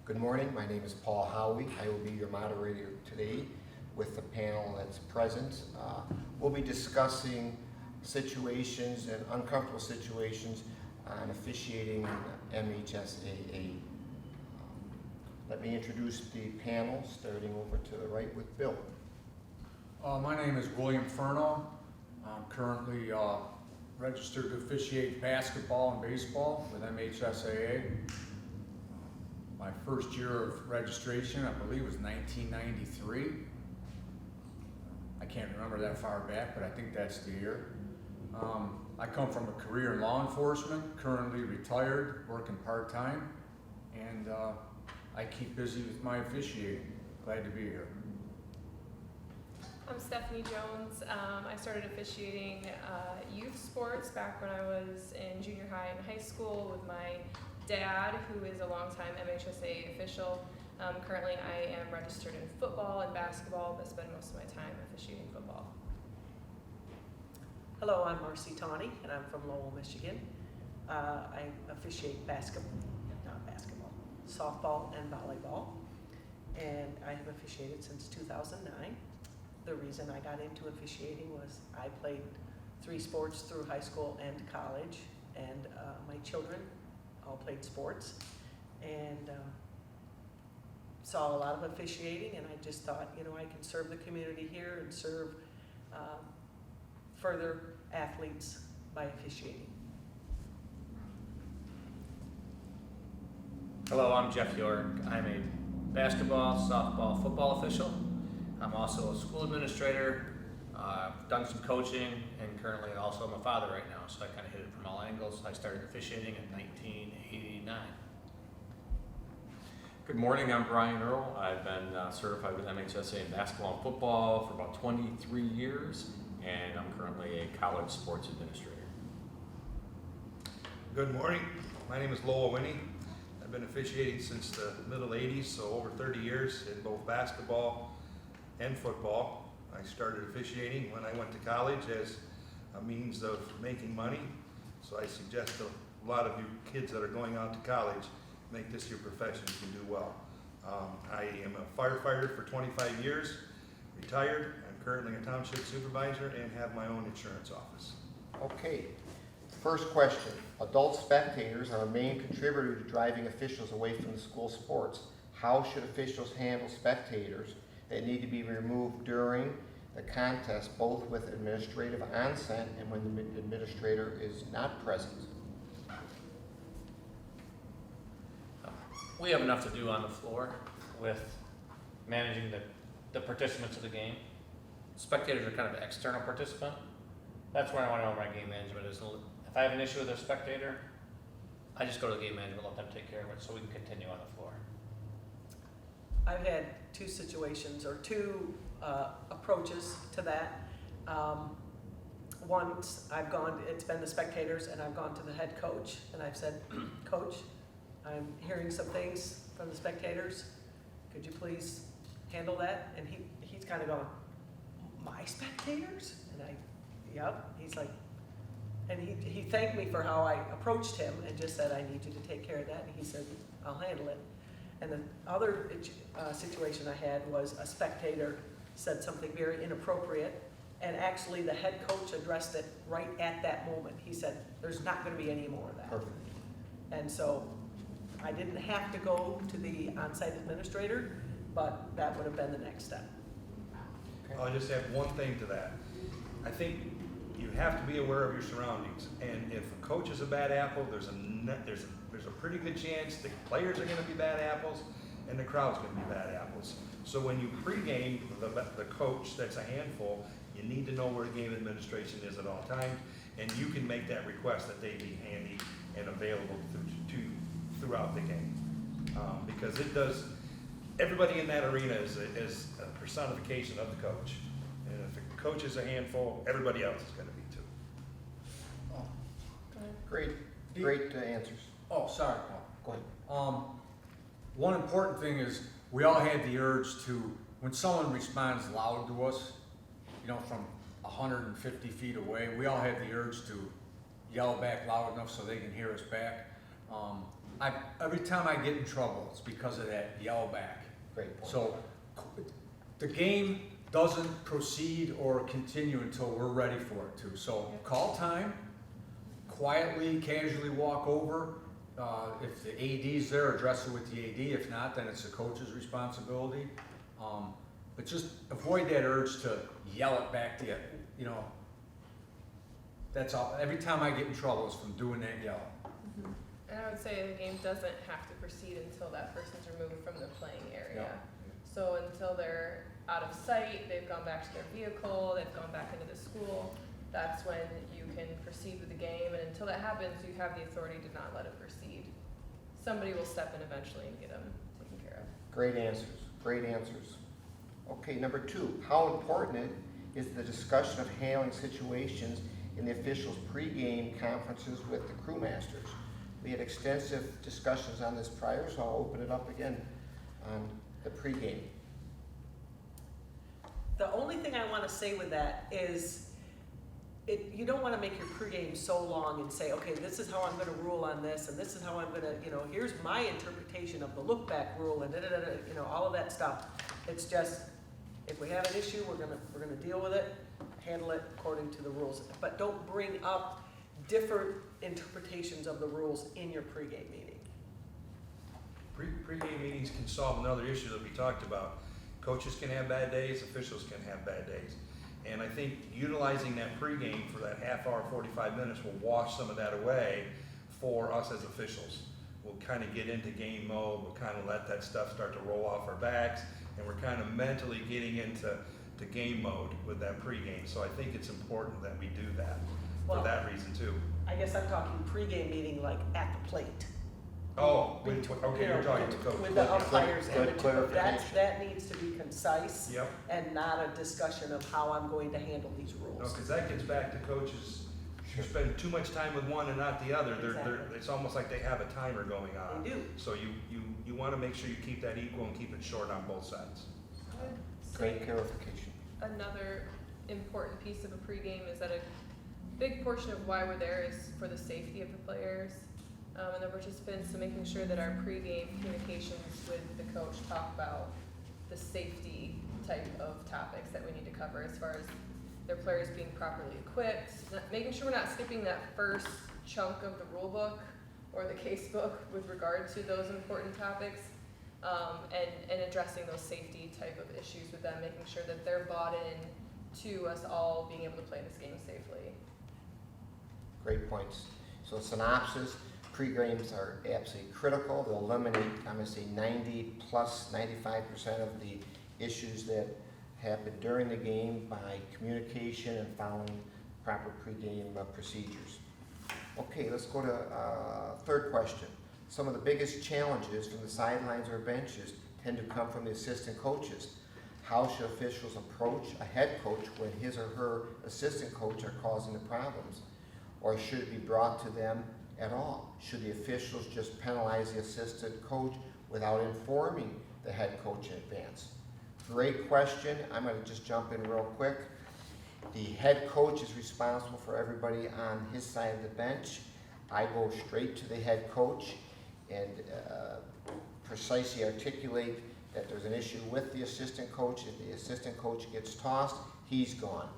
Good morning, my name is Paul Howie. I will be your moderator today with the panel that's present. We'll be discussing situations and uncomfortable situations on officiating in MHSAA. Let me introduce the panel, starting over to the right with Bill. My name is William Ferno. I'm currently registered to officiate basketball and baseball with MHSAA. My first year of registration, I believe, was 1993. I can't remember that far back, but I think that's the year. I come from a career in law enforcement, currently retired, working part-time, and I keep busy with my officiating. Glad to be here. I'm Stephanie Jones. I started officiating youth sports back when I was in junior high and high school with my dad, who is a longtime MHSAA official. Currently I am registered in football and basketball, but spend most of my time officiating football. Hello, I'm Marcy Tawney, and I'm from Lowell, Michigan. I officiate softball and volleyball, and I have officiated since 2009. The reason I got into officiating was I played 3 sports through high school and college, and my children all played sports, and saw a lot of officiating, and I just thought, you know, I can serve the community here and serve further athletes by officiating. Hello, I'm Jeff York. I'm a basketball, softball, football official. I'm also a school administrator, done some coaching, and currently also I'm a father right now, so I kind of hit it from all angles. I started officiating in 1989. Good morning, I'm Brian Earl. I've been certified with MHSAA in basketball and football for about 23 years, and I'm currently a college sports administrator. Good morning, my name is Lola Winney. I've been officiating since the middle 80s, so over 30 years in both basketball and football. I started officiating when I went to college as a means of making money, so I suggest to a lot of you kids that are going out to college, make this your profession. You can do well. I am a firefighter for 25 years, retired. I'm currently a township supervisor and have my own insurance office. Okay, first question. Adult spectators are a main contributor to driving officials away from the school sports. How should officials handle spectators that need to be removed during the contest, both with administrative onset and when the administrator is not present? We have enough to do on the floor with managing the participants of the game. Spectators are kind of an external participant. That's where I want to know my game management is. If I have an issue with a spectator, I just go to the game management, let them take care of it so we can continue on the floor. I've had 2 situations or 2 approaches to that. Once I've gone, it's been the spectators, and I've gone to the head coach and I've said, Coach, I'm hearing some things from the spectators. Could you please handle that? And he's kind of going, my spectators? And yep. He's like, and he thanked me for how I approached him and just said, I need you to take care of that. And he said, I'll handle it. And the other situation I had was a spectator said something very inappropriate, and actually the head coach addressed it right at that moment. He said, there's not going to be any more of that. Perfect. And so I didn't have to go to the on-site administrator, but that would have been the next step. Okay. I'll just add one thing to that. I think you have to be aware of your surroundings, and if a coach is a bad apple, there's a pretty good chance the players are going to be bad apples and the crowd's going to be bad apples. So when you pregame the coach that's a handful, you need to know where the game administration is at all times, and you can make that request that they be handy and available throughout the game, because it does. Everybody in that arena is a personification of the coach, and if the coach is a handful, everybody else is going to be too. Oh, Great answers. oh sorry, Paul. Go ahead. One important thing is we all had the urge to, when someone responds loud to us, you know, from 150 feet away, we all had the urge to yell back loud enough so they can hear us back. every time I get in trouble, it's because of that yell back. Great point. So the game doesn't proceed or continue until we're ready for it to. So call time, quietly, casually walk over. If the AD's there, address it with the AD. If not, then it's the coach's responsibility. But just avoid that urge to yell it back to you. You know, that's all. Every time I get in trouble, it's from doing that yell. And I would say the game doesn't have to proceed until that person's removed from the playing area. So until they're out of sight, they've gone back to their vehicle, they've gone back into the school, that's when you can proceed with the game. And until that happens, you have the authority to not let it proceed. Somebody will step in eventually and get them taken care of. Great answers, great answers. Okay, number 2, how important is the discussion of handling situations in the officials' pregame conferences with the crewmasters? We had extensive discussions on this prior, so I'll open it up again on the pregame. The only thing I want to say with that is, you don't want to make your pregame so long and say, okay, this is how I'm going to rule on this, and this is how I'm going to, here's my interpretation of the look back rule, and all of that stuff. It's just, if we have an issue, we're gonna deal with it, handle it according to the rules, but don't bring up different interpretations of the rules in your pregame meeting. Pre-game meetings can solve another issue that we talked about. Coaches can have bad days, officials can have bad days. And I think utilizing that pregame for that half hour, 45 minutes will wash some of that away for us as officials. We'll kind of get into game mode, we'll kind of let that stuff start to roll off our backs, and we're kind of mentally getting into game mode with that pregame. So I think it's important that we do that for that reason too. I guess I'm talking pregame meeting like at the plate. Oh, okay, you're talking to coach. With the umpires and the Good two, clarification. that needs to be concise. Yep. And not a discussion of how I'm going to handle these No, rules. because that gets back to coaches, you spend too much time with one and not the other. Exactly. It's almost like they have a timer going on. They do. So you want to make sure you keep that equal and keep it short on both sides. Great clarification. Another important piece of a pregame is that a big portion of why we're there is for the safety of the players and the participants, so making sure that our pregame communications with the coach talk about the safety type of topics that we need to cover as far as their players being properly equipped, making sure we're not skipping that first chunk of the rule book or the case book with regard to those important topics, and addressing those safety type of issues with them, making sure that they're bought in to us all being able to play this game safely. Great points. So synopsis, pre-games are absolutely critical. They'll eliminate, I'm going to say 95% of the issues that happen during the game by communication and following proper pre-game procedures. Okay, let's go to third question. Some of the biggest challenges from the sidelines or benches tend to come from the assistant coaches. How should officials approach a head coach when his or her assistant coach are causing the problems? Or should it be brought to them at all? Should the officials just penalize the assistant coach without informing the head coach in advance? Great question. I'm going to just jump in real quick. The head coach is responsible for everybody on his side of the bench. I go straight to the head coach and precisely articulate that there's an issue with the assistant coach. If the assistant coach gets tossed, he's gone.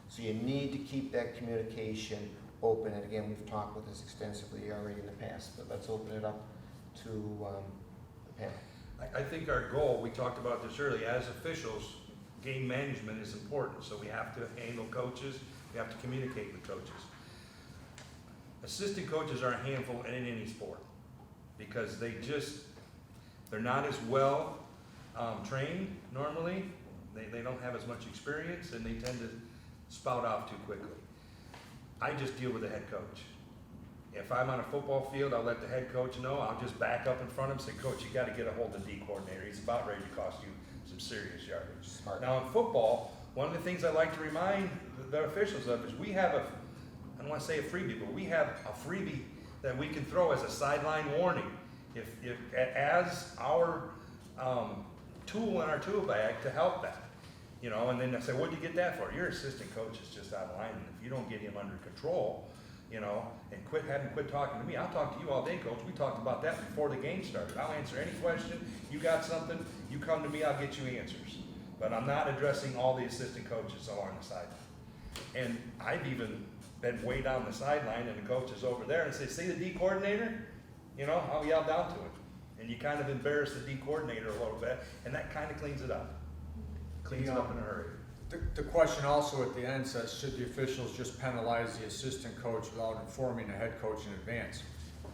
So you need to keep that communication open. And again, we've talked with this extensively already in the past, but let's open it up to the panel. I think our goal, we talked about this earlier, as officials, game management is important. So we have to handle coaches, we have to communicate with coaches. Assistant coaches are a handful in any sport because they're not as well trained normally. They don't have as much experience and they tend to spout off too quickly. I just deal with the head coach. If I'm on a football field, I'll let the head coach know. I'll just back up in front of him and say, Coach, you got to get a hold of the D coordinator. He's about ready to cost you some serious yardage. Smart. Now in football, one of the things I like to remind the officials of is we have I don't want to say a freebie, but we have a freebie that we can throw as a sideline warning. If as our tool in our tool bag to help that. And then I say, what'd you get that for? Your assistant coach is just out of line, and if you don't get him under control, you know, and have them quit talking to me. I'll talk to you all day, coach. We talked about that before the game started. I'll answer any question. You got something, you come to me, I'll get you answers. But I'm not addressing all the assistant coaches along the sideline. And I've even been way down the sideline and the coach is over there and say, see the D coordinator? You know, I'll yell down to him. And you kind of embarrass the D coordinator a little bit, and that kind of cleans it up. Cleans it up in a hurry. The question also at the end says, should the officials just penalize the assistant coach without informing the head coach in advance?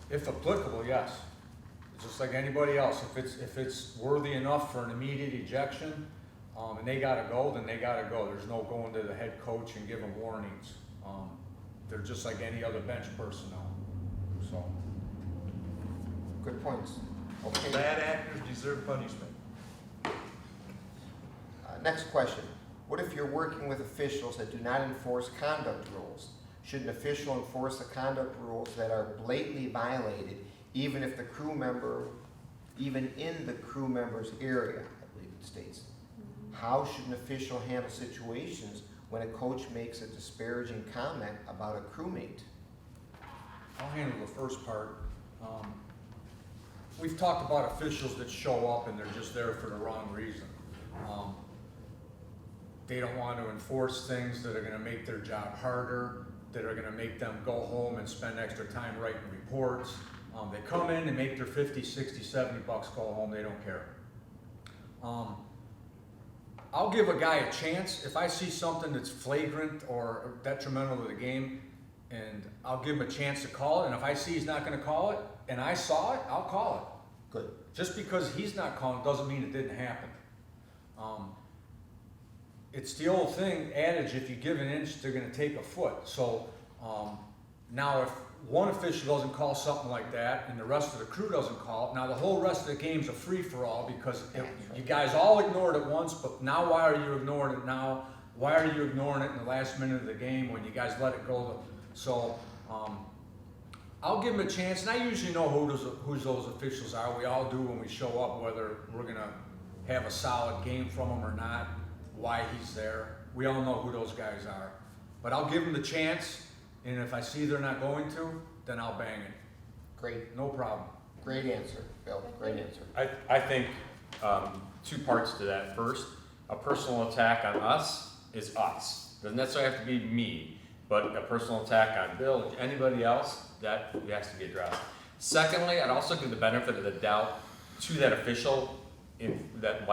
If applicable, yes. Just like anybody else, if it's worthy enough for an immediate ejection, and they gotta go, then they gotta go. There's no going to the head coach and giving warnings. They're just like any other bench personnel, so. Good points. Okay. Bad actors deserve punishment. Next question. What if you're working with officials that do not enforce conduct rules? Should an official enforce the conduct rules that are blatantly violated, even if the crew member, even in the crew member's area, I believe it states? How should an official handle situations when a coach makes a disparaging comment about a crewmate? I'll handle the first part. We've talked about officials that show up and they're just there for the wrong reason. They don't want to enforce things that are gonna make their job harder, that are gonna make them go home and spend extra time writing reports. They come in and make their 50, 60, 70 bucks, go home, they don't care. I'll give a guy a chance if I see something that's flagrant or detrimental to the game, and I'll give him a chance to call it, and if I see he's not gonna call it, and I saw it, I'll call it. Good. Just because he's not calling doesn't mean it didn't happen. It's the old adage, if you give an inch, they're gonna take a foot. So now if one official doesn't call something like that and the rest of the crew doesn't call it, now the whole rest of the game's a free-for-all because you guys all ignored it once, but now why are you ignoring it now? Why are you ignoring it in the last minute of the game when you guys let it go? So I'll give him a chance, and I usually know who those officials are. We all do when we show up, whether we're gonna have a solid game from him or not, why he's there. We all know who those guys are. But I'll give him the chance, and if I see they're not going to, then I'll bang it. Great. No problem. Great answer, Bill. Great answer. I think two parts to that. First, a personal attack on us is us. Doesn't necessarily have to be me, but a personal attack on Bill, anybody else, that has to be addressed. Secondly, I'd also give the benefit of the doubt to that official that's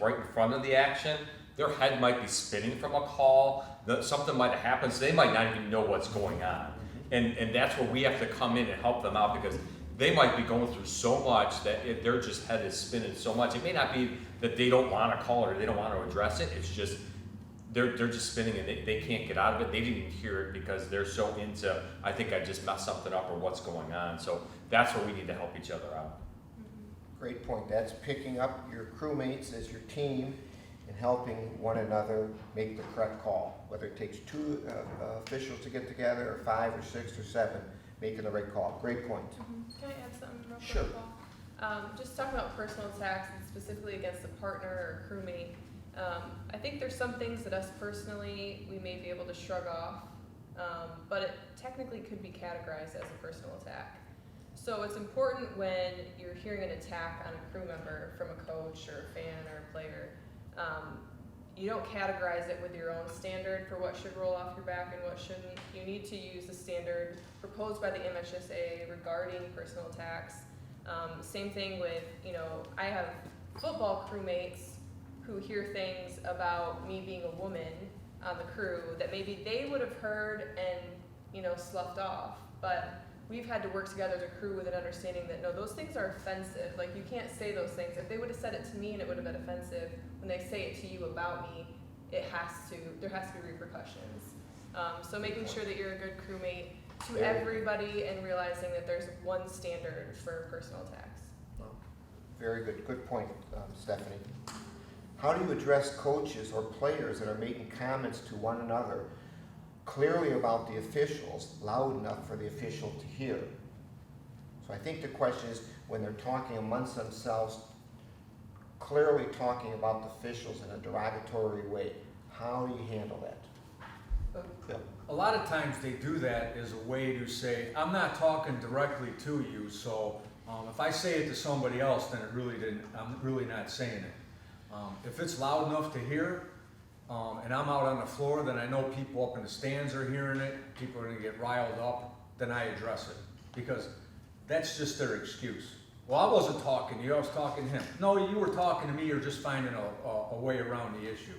right in front of the action. Their head might be spinning from a call. Something might have happened, so they might not even know what's going on. And that's where we have to come in and help them out, because they might be going through so much that their just head is spinning so much. It may not be that they don't want to call it or they don't want to address it. It's just they're just spinning and they can't get out of it. They didn't even hear it because they're so into, I think I just messed something up or what's going on. So that's where we need to help each other out. Great point. That's picking up your crewmates as your team and helping one another make the correct call. Whether it takes two officials to get together, or 5 or 6 or 7, making the right call. Great point. Can I add something real quick, Sure. Paul? Just talking about personal attacks and specifically against a partner or crewmate. I think there's some things that us personally, we may be able to shrug off, but it technically could be categorized as a personal attack. So it's important when you're hearing an attack on a crew member from a coach or a fan or a player, you don't categorize it with your own standard for what should roll off your back and what shouldn't. You need to use the standard proposed by the MHSAA regarding personal attacks. Same thing with, I have football crewmates who hear things about me being a woman on the crew that maybe they would have heard and, sloughed off. But we've had to work together as a crew with an understanding that no, those things are offensive. Like, you can't say those things. If they would have said it to me and it would have been offensive, when they say it to you about me, there has to be repercussions. So making sure that you're a good crewmate to everybody and realizing that there's one standard for personal attacks. Very good. Good point, Stephanie. How do you address coaches or players that are making comments to one another clearly about the officials, loud enough for the official to hear? So I think the question is, when they're talking amongst themselves, clearly talking about the officials in a derogatory way, how do you handle that? A lot of times they do that as a way to say, I'm not talking directly to you, so if I say it to somebody else, then I'm really not saying it. If it's loud enough to hear, and I'm out on the floor, then I know people up in the stands are hearing it, people are gonna get riled up, then I address it. Because that's just their excuse. Well, I wasn't talking to you, I was talking to him. No, you were talking to me, you're just finding a way around the issue.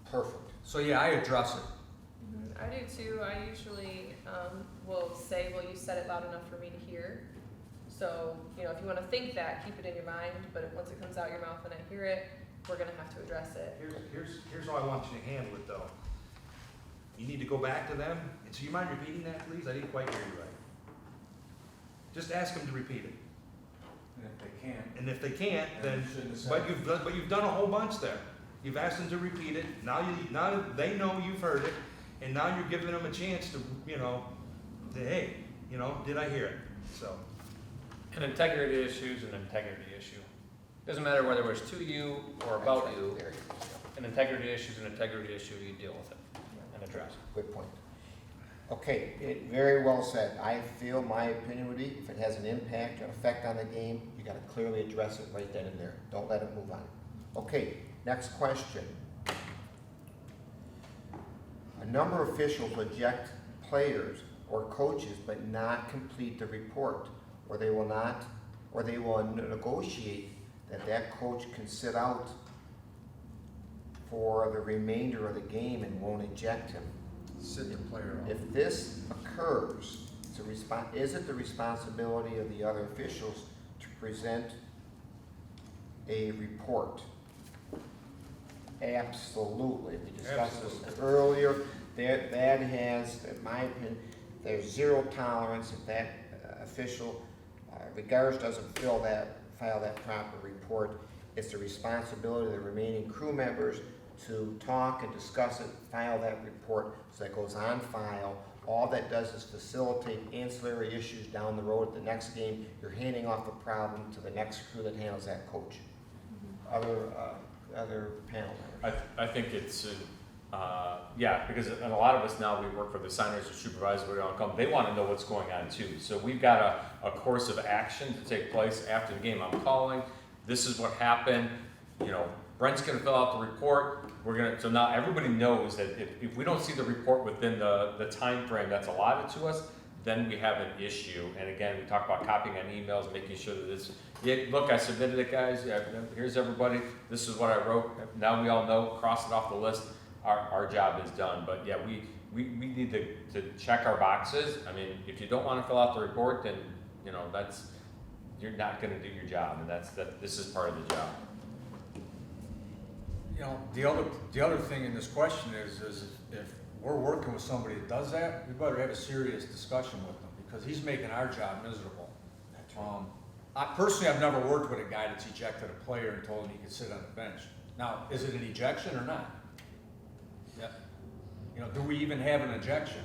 Perfect. So yeah, I address it. I do too. I usually will say, well, you said it loud enough for me to hear. So, if you want to think that, keep it in your mind, but if once it comes out your mouth and I hear it, we're going to have to address it. Here's how I want you to handle it though. You need to go back to them, and so you mind repeating that, please? I didn't quite hear you right. Just ask them to repeat it. And if they can't. And if they can't, Then then, you shouldn't have said but you've done a whole bunch there. You've asked them to repeat it, now they know you've heard it, and now you're giving them a chance to, say, hey, did I hear it? So, An integrity issue is an integrity issue. Doesn't matter whether it was to you or about That's right. you. There you go. An integrity issue is an integrity issue, you deal with it and address it. Good point. Okay, very well said. I feel my opinion would be, if it has an impact or effect on the game, you gotta clearly address it right then and there. Don't let it move on. Okay, next question. A number of officials will eject players or coaches but not complete the report, or they will negotiate that coach can sit out for the remainder of the game and won't eject him. Sit the player off. If this occurs, is it the responsibility of the other officials to present a report? Absolutely. We discussed this earlier. That has, in my opinion, there's zero tolerance if that official, regardless, doesn't file that proper report. It's the responsibility of the remaining crew members to talk and discuss it, file that report, so that goes on file. All that does is facilitate ancillary issues down the road at the next game. You're handing off a problem to the next crew that handles that coach. Other panel members. I think it's, because and a lot of us now, we work for the signers or supervisors, we don't come, they want to know what's going on too. So we've got a course of action to take place after the game. I'm calling, this is what happened, Brent's gonna fill out the report, so now everybody knows that if we don't see the report within the time frame that's allotted to us, then we have an issue. And again, we talk about copying on emails, making sure that it's, look, I submitted it, guys, here's everybody, this is what I wrote, now we all know, cross it off the list, our job is done. But yeah, we need to check our boxes. I mean, if you don't wanna fill out the report, then, you're not gonna do your job, and this is part of the job. The other thing in this question is if we're working with somebody that does that, we better have a serious discussion with them, because he's making our job miserable. That's right. Personally, I've never worked with a guy that's ejected a player and told him he could sit on the bench. Now, is it an ejection or not? Yeah. Do we even have an ejection?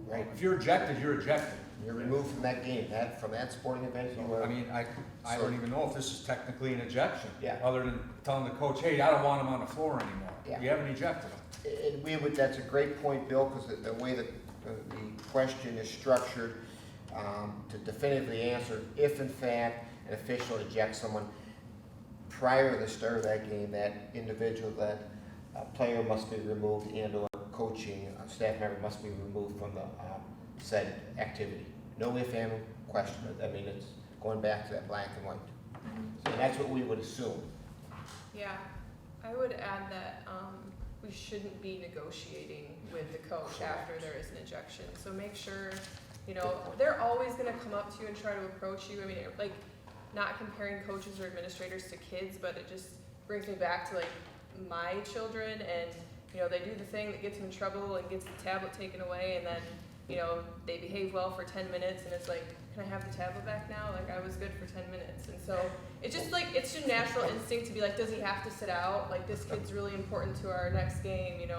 Right. If you're ejected, you're ejected. You're removed from that game, from that sporting event. You are. I mean, I don't even know if this is technically an ejection. Yeah. Other than telling the coach, hey, I don't want him on the floor anymore. Yeah. You haven't ejected him. That's a great point, Bill, because the way that the question is structured, to definitively answer, if in fact an official ejects someone prior to the start of that game, that individual, that player must be removed, and or coaching staff member must be removed from the said activity. No if, and question. I mean, it's going back to that black and white. And that's what we would assume. Yeah, I would add that we shouldn't be negotiating with the coach after there is an ejection. So make sure, they're always going to come up to you and try to approach you. I mean, like, not comparing coaches or administrators to kids, but it just brings me back to, like, my children, and, they do the thing that gets them in trouble and gets the tablet taken away, and then, they behave well for 10 minutes, and it's like, can I have the tablet back now? Like, I was good for 10 minutes. And so it's just like, it's your natural instinct to be like, does he have to sit out? Like, this kid's really important to our next game,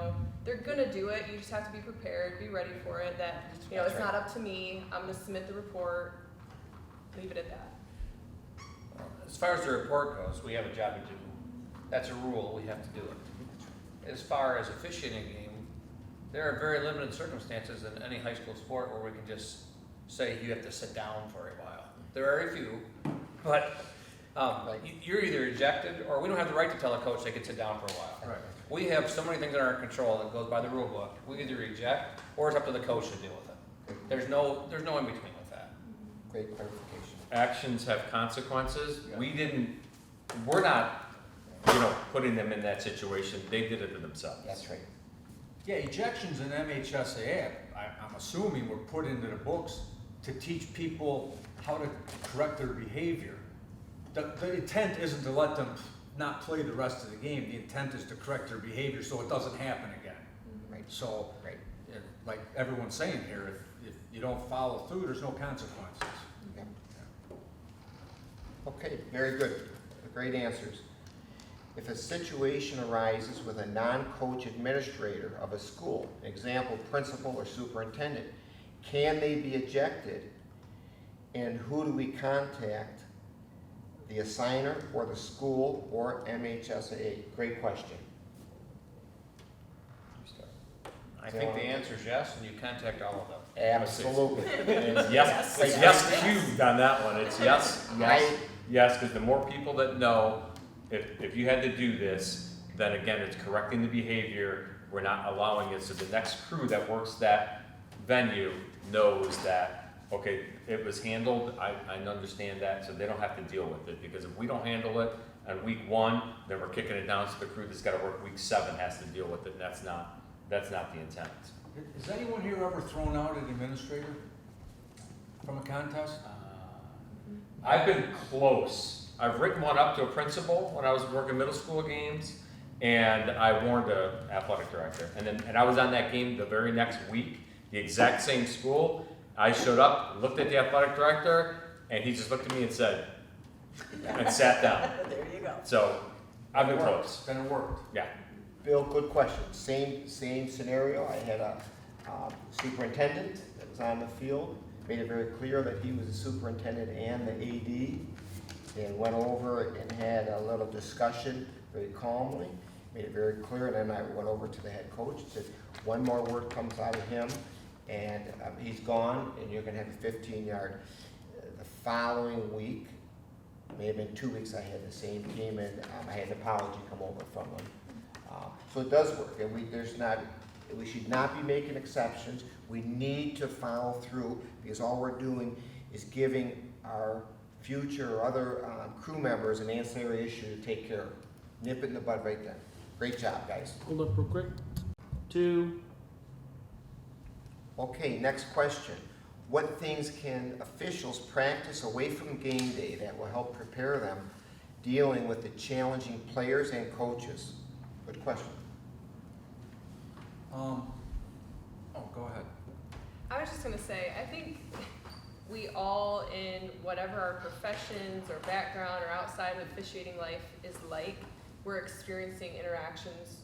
They're gonna do it. You just have to be prepared, be ready for it, that, it's not up to me. I'm gonna submit the report, leave it at that. As far as the report goes, we have a job to do. That's a rule, we have to do it. As far as officiating a game, there are very limited circumstances in any high school sport where we can just say you have to sit down for a while. There are a few, but you're either ejected, or we don't have the right to tell a coach they can sit down for a while. Right. We have so many things in our control that goes by the rule book. We either eject, or it's up to the coach to deal with it. There's no in between with that. Great clarification. Actions have consequences. Yeah. We're not, putting them in that situation. They did it to themselves. That's right. Yeah, ejections in MHSAA, I'm assuming were put into the books to teach people how to correct their behavior. The intent isn't to let them not play the rest of the game. The intent is to correct their behavior so it doesn't happen again. Right. So, Right. like everyone's saying here, if you don't follow through, there's no consequences. Yep. Okay, very good. Great answers. If a situation arises with a non-coach administrator of a school, example, principal or superintendent, can they be ejected? And who do we contact? The assigner or the school or MHSAA? Great question. I think the answer is yes, and you contact all of them. Absolutely. It's yes cubed on that one. It's yes, because the more people that know, if you had to do this, then again, it's correcting the behavior. We're not allowing it, so the next crew that works that venue knows that, okay, it was handled, I understand that, so they don't have to deal with it, because if we don't handle it on week 1, then we're kicking it down to the crew that's gotta work week 7 has to deal with it, and that's not the intent. Has anyone here ever thrown out an administrator from a contest? I've been close. I've written one up to a principal when I was working middle school games, and I warned the athletic director. And I was on that game the very next week, the exact same school. I showed up, looked at the athletic director, and he just looked at me and said, and sat down. There you go. So I've been close. Then it worked. Yeah. Bill, good question. Same scenario. I had a superintendent that was on the field, made it very clear that he was the superintendent and the AD, and went over and had a little discussion very calmly, made it very clear, and then I went over to the head coach and said, one more word comes out of him, and he's gone, and you're gonna have a 15-yard. The following week, may have been 2 weeks, I had the same team, and I had an apology come over from him. So it does work, and we should not be making exceptions. We need to follow through, because all we're doing is giving our future or other crew members an ancillary issue to take care of. Nip it in the bud right then. Great job, guys. Hold up real quick. 2. Okay, next question. What things can officials practice away from game day that will help prepare them dealing with the challenging players and coaches? Good question. Go ahead. I was just gonna say, I think we all, in whatever our professions or background or outside of officiating life is like, we're experiencing interactions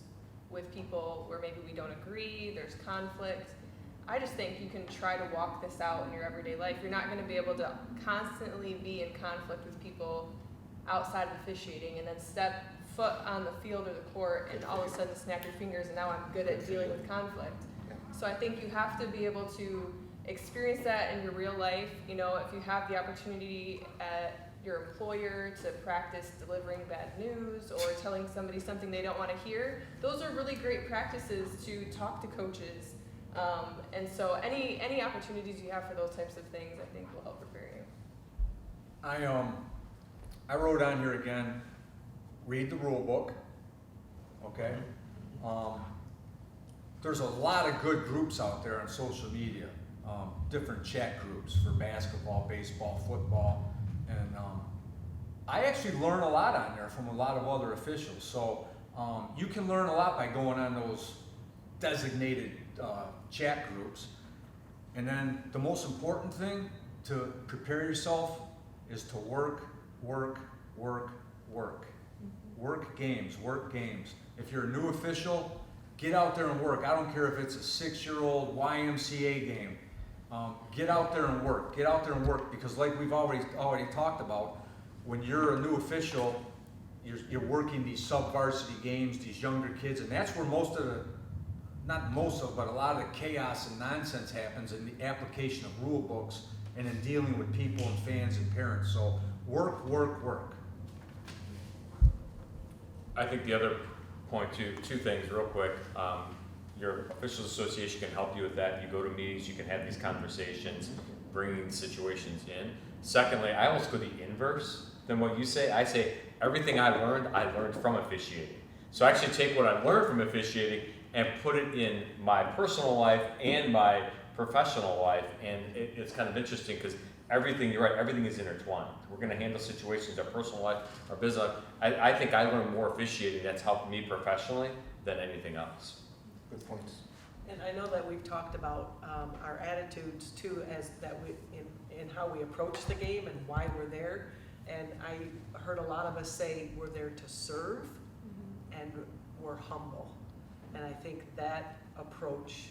with people where maybe we don't agree, there's conflict. I just think you can try to walk this out in your everyday life. You're not gonna be able to constantly be in conflict with people outside of officiating and then step foot on the field or the court and all of a sudden snap your fingers and now I'm good at dealing with conflict. So I think you have to be able to experience that in your real life. You know, if you have the opportunity at your employer to practice delivering bad news or telling somebody something they don't want to hear, those are really great practices to talk to coaches. And so any opportunities you have for those types of things, I think will help prepare you. I wrote on here again, read the rule book, okay? There's a lot of good groups out there on social media, different chat groups for basketball, baseball, football, and I actually learn a lot on there from a lot of other officials. So you can learn a lot by going on those designated chat groups. And then the most important thing to prepare yourself is to work. Work games. If you're a new official, get out there and work. I don't care if it's a 6-year-old YMCA game. Get out there and work. Because like we've already talked about, when you're a new official, you're working these sub-varsity games, these younger kids, and that's where most of the not most of, but a lot of the chaos and nonsense happens in the application of rule books and in dealing with people and fans and parents. So work, work, work. I think the other point too, two things real quick. Your officials association can help you with that. You go to meetings, you can have these conversations, bringing situations in. Secondly, I almost go the inverse than what you say. I say everything I learned from officiating. So I actually take what I learned from officiating and put it in my personal life and my professional life. And it's kind of interesting because everything, you're right, everything is intertwined. We're going to handle situations, our personal life, our business life. I think I learned more officiating that's helped me professionally than anything else. Good points. And I know that we've talked about our attitudes too, as that we in how we approach the game and why we're there. And I heard a lot of us say we're there to serve and we're humble. And I think that approach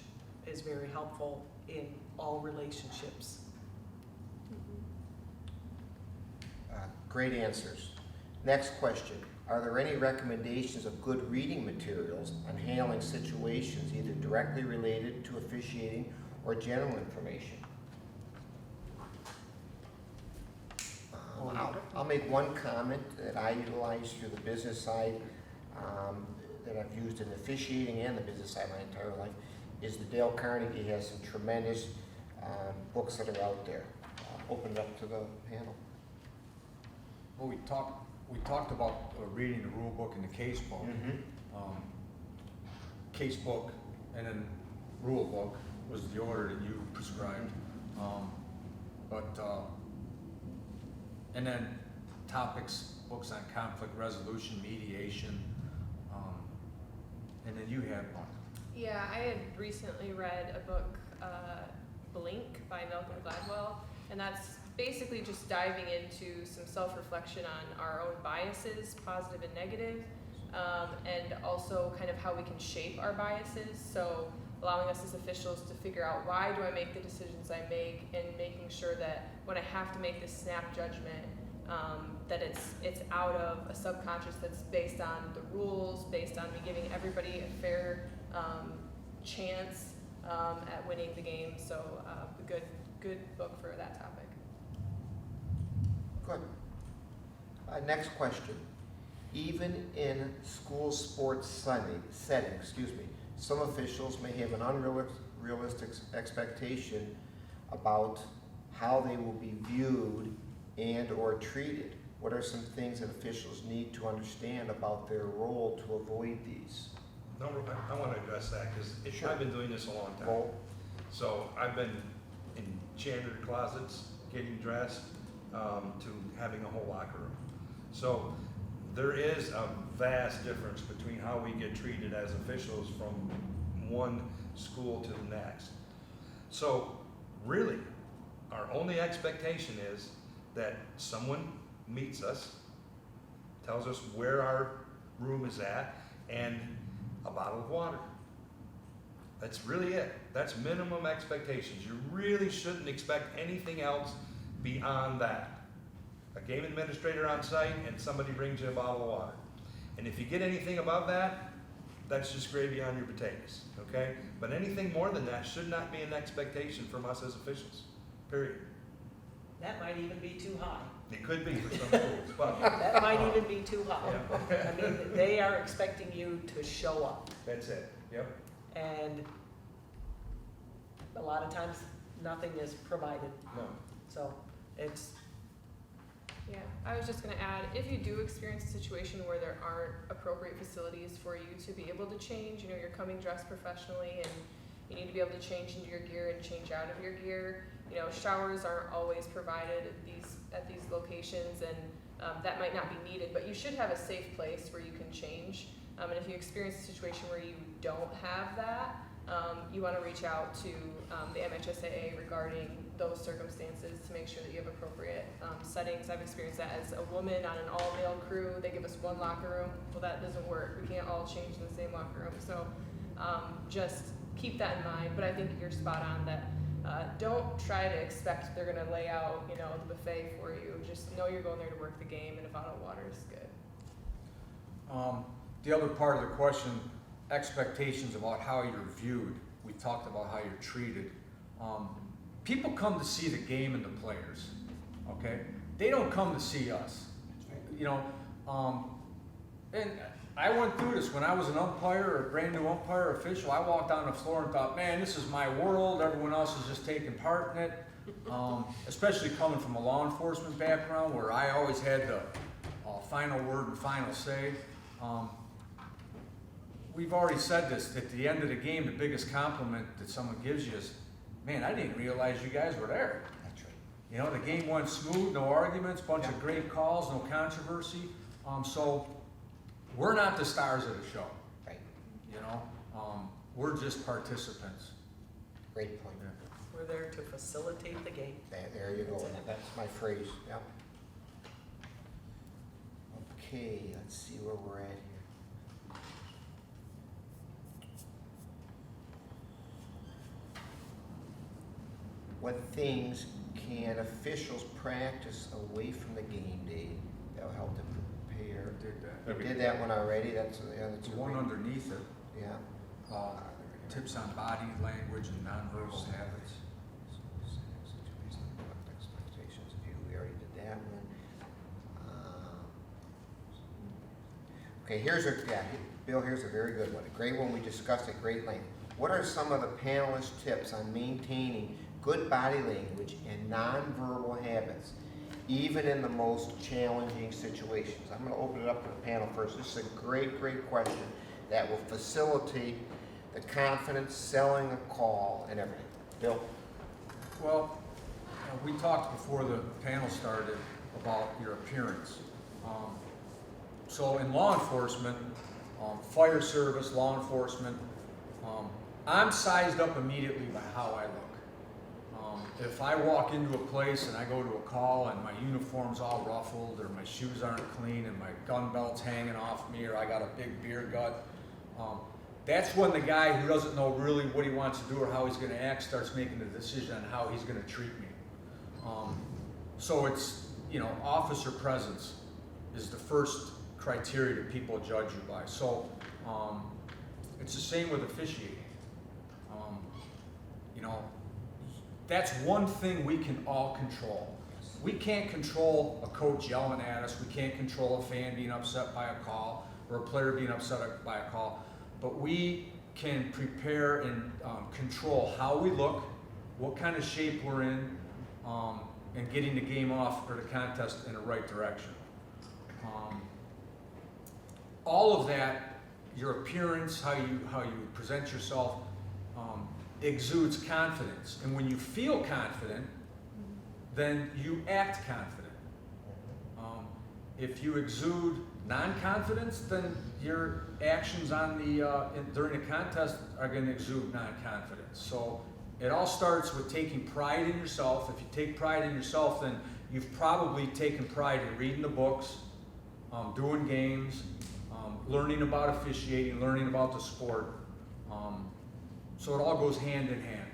is very helpful in all relationships. Great answers. Next question. Are there any recommendations of good reading materials on handling situations either directly related to officiating or general information? I'll make one comment that I utilize through the business side that I've used in officiating and the business side my entire life is the Dale Carnegie has some tremendous books that are out there. Open it up to the panel. Well, we talked about reading the rule book and the case book. Case book and then rule book was the order that you prescribed. And then books on conflict resolution, mediation, and then you had one. Yeah, I had recently read a book, Blink by Malcolm Gladwell, and that's basically just diving into some self-reflection on our own biases, positive and negative, and also kind of how we can shape our biases. So allowing us as officials to figure out why do I make the decisions I make, and making sure that when I have to make this snap judgment, that it's out of a subconscious that's based on the rules, based on me giving everybody a fair chance at winning the game. So a good book for that topic. Good. Next question. Even in school sports setting, some officials may have an unrealistic expectation about how they will be viewed and or treated. What are some things that officials need to understand about their role to avoid these? No, I want to address that because Sure. I've been doing this a long time. Well, So I've been in janitor closets, getting dressed, to having a whole locker room. So there is a vast difference between how we get treated as officials from one school to the next. So really, our only expectation is that someone meets us, tells us where our room is at, and a bottle of water. That's really it. That's minimum expectations. You really shouldn't expect anything else beyond that. A game administrator on site and somebody brings you a bottle of water. And if you get anything above that, that's just gravy on your potatoes, okay? But anything more than that should not be an expectation from us as officials, period. That might even be too high. It could be for some schools, but That might even be too high. Yeah. I mean, they are expecting you to show up. that's it, yep. And a lot of times, nothing is provided. No. So it's, Yeah, I was just gonna add, if you do experience a situation where there aren't appropriate facilities for you to be able to change, you know, you're coming dressed professionally and you need to be able to change into your gear and change out of your gear. You know, showers aren't always provided at these locations, and that might not be needed, but you should have a safe place where you can change. And if you experience a situation where you don't have that, you wanna reach out to the MHSAA regarding those circumstances to make sure that you have appropriate settings. I've experienced that as a woman on an all-male crew. They give us one locker room. Well, that doesn't work. We can't all change in the same locker room. So just keep that in mind. But I think you're spot on that don't try to expect they're gonna lay out, you know, the buffet for you. Just know you're going there to work the game, and a bottle of water is good. The other part of the question expectations about how you're viewed. We talked about how you're treated. People come to see the game and the players, okay? They don't come to see us. You know, and I went through this when I was an umpire, or a brand new umpire official. I walked down the floor and thought, man, this is my world. Everyone else is just taking part in it. Especially coming from a law enforcement background where I always had the final word and final say. We've already said this, at the end of the game, the biggest compliment that someone gives you is, man, I didn't realize you guys were there. That's right. You know, the game went smooth, no arguments, bunch of great calls, no controversy. So we're not the stars of the show. Right. You know, we're just participants. Great point. We're there to facilitate the game. There you go. That's my phrase. Yep. Okay, let's see where we're at here. What things can officials practice away from the game day that'll help them prepare? Did that. We did that one already. That's It's one underneath it. Yeah. Tips on body language and nonverbal habits. Expectations of you. We already did that one. Okay, Bill, here's a very good one. A great one we discussed at great length. What are some of the panelists' tips on maintaining good body language and nonverbal habits, even in the most challenging situations? I'm going to open it up to the panel first. This is a great, great question that will facilitate the confidence, selling a call, and everything. Bill? Well, we talked before the panel started about your appearance. So in law enforcement, fire service, law enforcement, I'm sized up immediately by how I look. If I walk into a place and I go to a call and my uniform's all ruffled, or my shoes aren't clean and my gun belt's hanging off me, or I got a big beer gut, that's when the guy who doesn't know really what he wants to do or how he's going to act starts making the decision on how he's going to treat me. So it's, you know, officer presence is the first criteria that people judge you by. So it's the same with officiating. You know, that's one thing we can all control. We can't control a coach yelling at us. We can't control a fan being upset by a call or a player being upset by a call. But we can prepare and control how we look, what kind of shape we're in, and getting the game off or the contest in the right direction. All of that, your appearance, how you present yourself, exudes confidence. And when you feel confident, then you act confident. If you exude non-confidence, then your actions on during the contest are going to exude non-confidence. So it all starts with taking pride in yourself. If you take pride in yourself, then you've probably taken pride in reading the books, doing games, learning about officiating, learning about the sport. So it all goes hand in hand.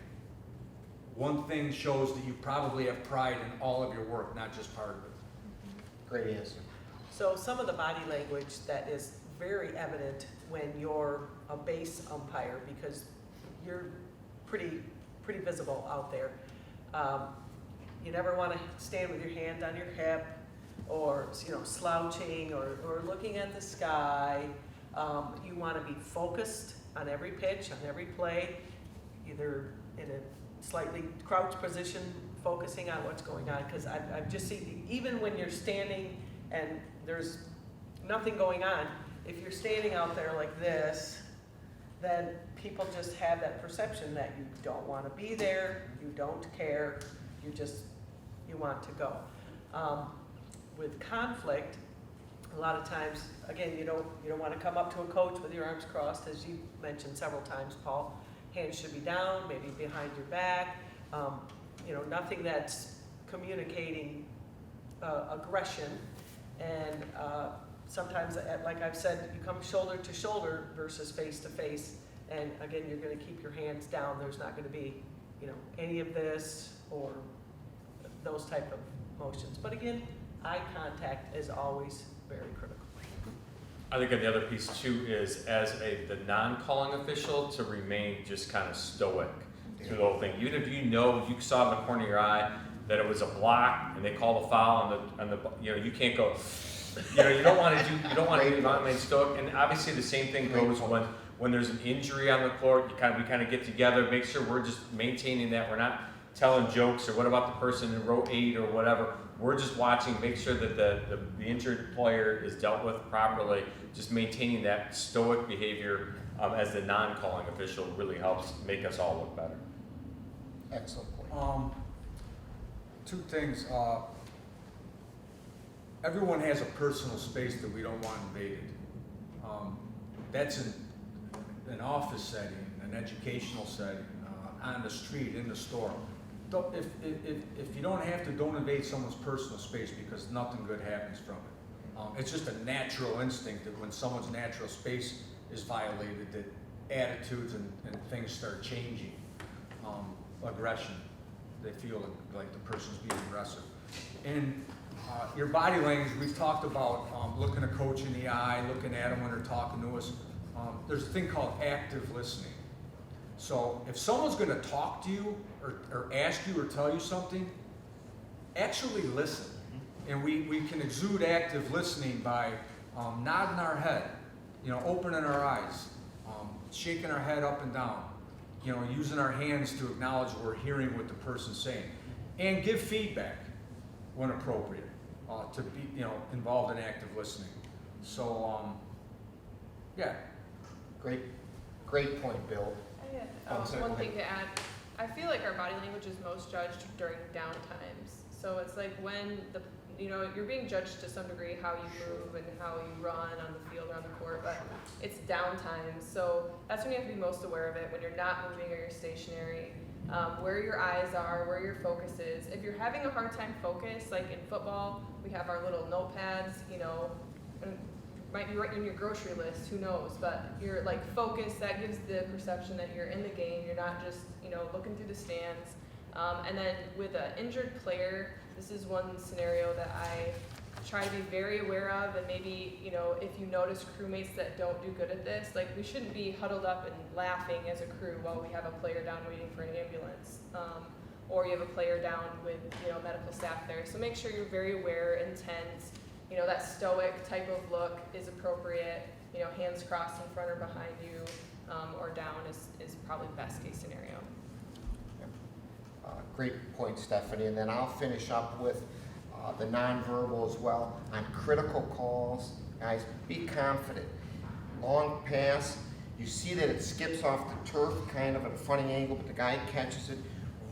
One thing shows that you probably have pride in all of your work, not just part of it. Great answer. So some of the body language that is very evident when you're a base umpire, because you're pretty visible out there. You never want to stand with your hand on your hip, or slouching, or looking at the sky. You want to be focused on every pitch, on every play, either in a slightly crouched position, focusing on what's going on. Because I've just seen, even when you're standing and there's nothing going on, if you're standing out there like this, then people just have that perception that you don't want to be there, you don't care, you want to go. With conflict, a lot of times, again, you don't want to come up to a coach with your arms crossed, as you mentioned several times, Paul. Hands should be down, maybe behind your back. Nothing that's communicating aggression. And sometimes, like I've said, you come shoulder to shoulder versus face to face. And again, you're going to keep your hands down. There's not going to be, any of this or those type of motions. But again, eye contact is always very critical. I think the other piece too is the non-calling official to remain just kind of stoic through the whole thing. Even if you know, you saw in the corner of your eye that it was a block and they called a foul on the you can't go, you don't want to remain stoic. And obviously the same thing goes when there's an injury on the court, we kind of get together, make sure we're just maintaining that. We're not telling jokes or what about the person in row 8 or whatever. We're just watching, make sure that the injured player is dealt with properly. Just maintaining that stoic behavior as the non-calling official really helps make us all look better. Excellent point. Two things. Everyone has a personal space that we don't want invaded. That's in an office setting, an educational setting, on the street, in the store. If you don't have to, don't invade someone's personal space because nothing good happens from it. It's just a natural instinct that when someone's natural space is violated, that attitudes and things start changing. Aggression, they feel like the person's being aggressive. And your body language, we've talked about looking a coach in the eye, looking at them when they're talking to us. There's a thing called active listening. So if someone's going to talk to you or ask you or tell you something, actually listen. And we can exude active listening by nodding our head, opening our eyes, shaking our head up and down, using our hands to acknowledge we're hearing what the person's saying, and give feedback when appropriate to be involved in active listening. So yeah. Great point, Bill. I had sorry, one go thing to add. I feel like our body language is most judged during downtimes. So it's like when you're being judged to some degree how you move and how you run on the field or on the court, but it's downtime. So that's when you have to be most aware of it, when you're not moving or you're stationary, where your eyes are, where your focus is. If you're having a hard time focus, like in football, we have our little notepads, and might be writing your grocery list, who knows, but you're like focused, that gives the perception that you're in the game, you're not just, looking through the stands. And then with an injured player, this is one scenario that I try to be very aware of, and maybe, if you notice crewmates that don't do good at this, like we shouldn't be huddled up and laughing as a crew while we have a player down waiting for an ambulance. Or you have a player down with, medical staff there. So make sure you're very aware, intense, that stoic type of look is appropriate, hands crossed in front or behind you, or down is probably the best case scenario. Great point, Stephanie. And then I'll finish up with the nonverbal as well. On critical calls, guys, be confident. Long pass, you see that it skips off the turf kind of at a funny angle, but the guy catches it.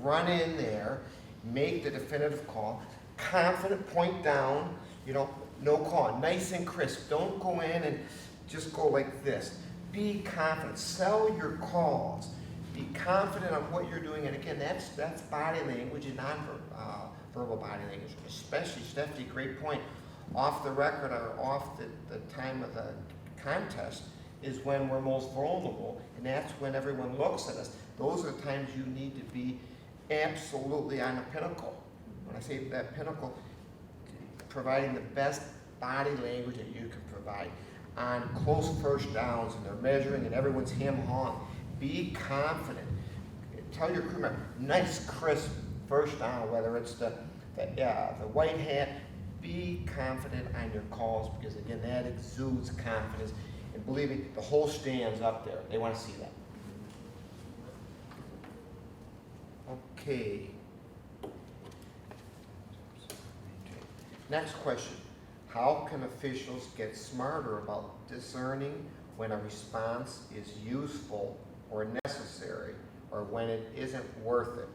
Run in there, make the definitive call. Confident, point down, no call, nice and crisp. Don't go in and just go like this. Be confident, sell your calls. Be confident on what you're doing, and again, that's body language and non-verbal body language, especially, Stephanie, great point. Off the record or off the time of the contest is when we're most vulnerable, and that's when everyone looks at us. Those are the times you need to be absolutely on the pinnacle. When I say that pinnacle, providing the best body language that you can provide. On close first downs, and they're measuring and everyone's hem-hawing, be confident. Tell your crew member, nice crisp first down, whether it's the white hat, be confident on your calls, because again, that exudes confidence. And believe me, the whole stand's up there. They want to see that. Okay. Next question. How can officials get smarter about discerning when a response is useful or necessary, or when it isn't worth it?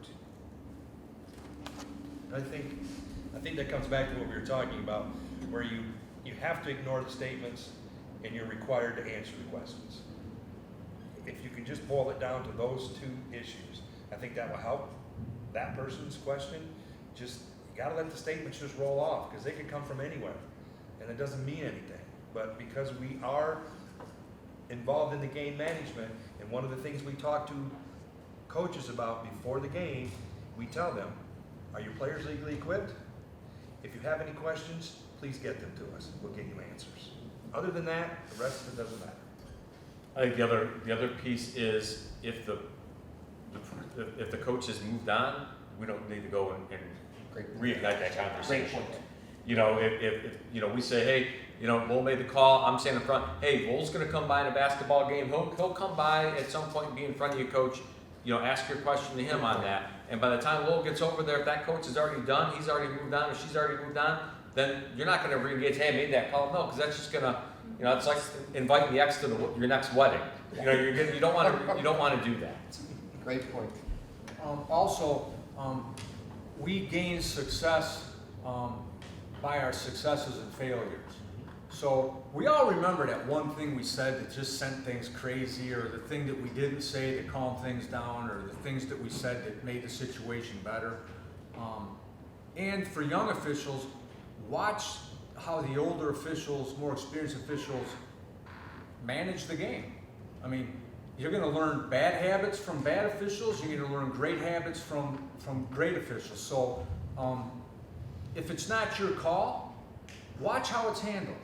I think that comes back to what we were talking about, where you have to ignore the statements and you're required to answer the questions. If you can just boil it down to those two issues, I think that will help that person's question. Just, you gotta let the statements just roll off, because they could come from anywhere and it doesn't mean anything. But because we are involved in the game management, and one of the things we talk to coaches about before the game, we tell them, are your players legally equipped? If you have any questions, please get them to us. We'll get you answers. Other than that, the rest of it doesn't matter. I think the other piece is if the coach has moved on, we don't need to go and reignite that conversation. Great point. You know, if you know, we say, hey, you know, Lowell made the call, I'm standing in front, hey, Lowell's gonna come by in a basketball game, he'll come by at some point and be in front of you, coach, you know, ask your question to him on that. And by the time Lowell gets over there, if that coach is already done, he's already moved on, or she's already moved on, then you're not gonna re-engage, hey, I made that call, no, because that's just gonna, you know, it's like inviting the ex to your next wedding. You know, you don't wanna do that. Great point. Also, we gain success by our successes and failures. So we all remember that one thing we said that just sent things crazy, or the thing that we didn't say that calmed things down, or the things that we said that made the situation better. And for young officials, watch how the older officials, more experienced officials, manage the game. I mean, you're going to learn bad habits from bad officials. You're going to learn great habits from great officials. So if it's not your call, watch how it's handled.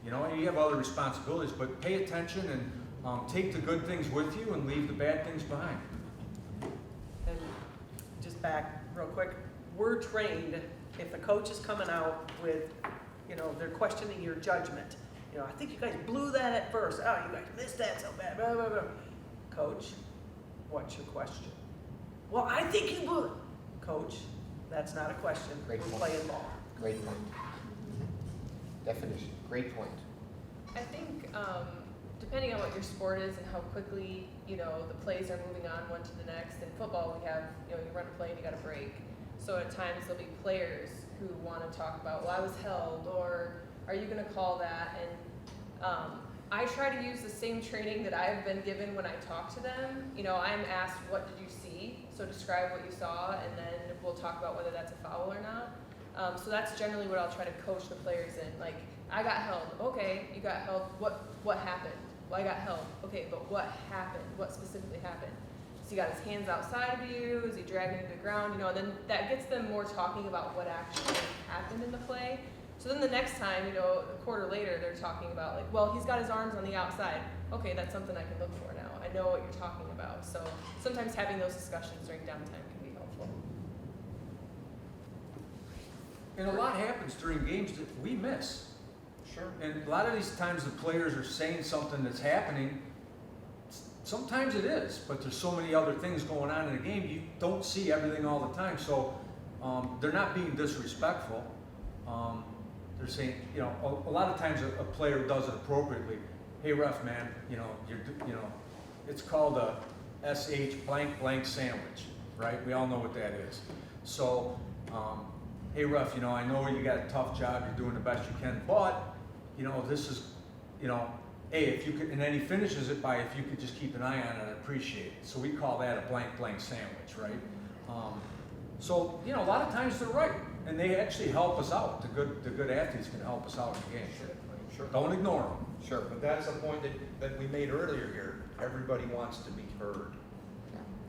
You know, you have other responsibilities, but pay attention and take the good things with you and leave the bad things behind. And just back real quick, we're trained, if the coach is coming out with, you know, they're questioning your judgment. You know, I think you guys blew that at first. Oh, you guys missed that so bad, blah, blah, blah. Coach, what's your question? Well, I think you blew it. Coach, that's not a question. Great We're point. playing ball. Great point. Definition, great point. I think depending on what your sport is and how quickly, you know, the plays are moving on one to the next. In football, we have, you know, you run a play and you got a break. So at times there'll be players who want to talk about, well, I was held, or are you going to call that? And I try to use the same training that I've been given when I talk to them. You know, I'm asked, what did you see? So describe what you saw, and then we'll talk about whether that's a foul or not. So that's generally what I'll try to coach the players in. Like, I got held. Okay, you got held. What happened? Well, I got held. Okay, but what happened? What specifically happened? So he got his hands outside of you? Is he dragging you to the ground? You know, and then that gets them more talking about what actually happened in the play. So then the next time, you know, a quarter later, they're talking about like, well, he's got his arms on the outside. Okay, that's something I can look for now. I know what you're talking about. So sometimes having those discussions during downtime can be helpful. And a lot happens during games that we miss. Sure. And a lot of these times the players are saying something that's happening. Sometimes it is, but there's so many other things going on in the game, you don't see everything all the time. So they're not being disrespectful. They're saying, you know, a lot of times a player does it appropriately. Hey ref, man, you know, it's called a SH blank blank sandwich, right? We all know what that is. So, hey ref, you know, I know you got a tough job, you're doing the best you can, but, you know, this is, you know, hey, if you could, and then he finishes it by, if you could just keep an eye on it, I'd appreciate it. So we call that a blank blank sandwich, right? So, you know, a lot of times they're right, and they actually help us out. The good athletes can help us out in the game. Sure. Don't ignore them. Sure. But that's the point that we made earlier here. Everybody wants to be heard.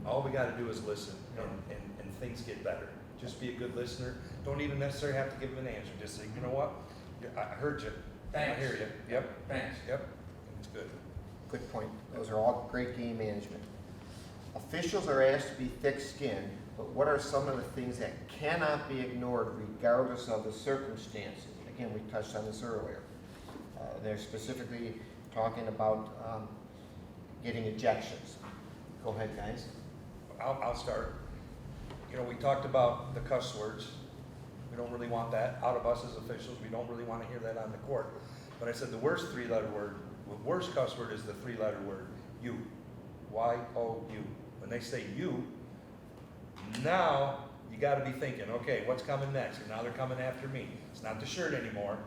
All we gotta do is listen, and things get better. Just be a good listener. Don't even necessarily have to give them an answer. Just say, you know what? I heard you. Thanks. I hear you. Yep. Thanks. Yep. It's good. Good point. Those are all great game management. Officials are asked to be thick-skinned, but what are some of the things that cannot be ignored regardless of the circumstances? Again, we touched on this earlier. They're specifically talking about getting ejections. Go ahead, guys. I'll start. You know, we talked about the cuss words. We don't really want that out of us as officials. We don't really want to hear that on the court. But I said the worst three-letter word, the worst cuss word is the three-letter word, you. Y-O-U. When they say you, now you got to be thinking, okay, what's coming next? And now they're coming after me. It's not the shirt anymore.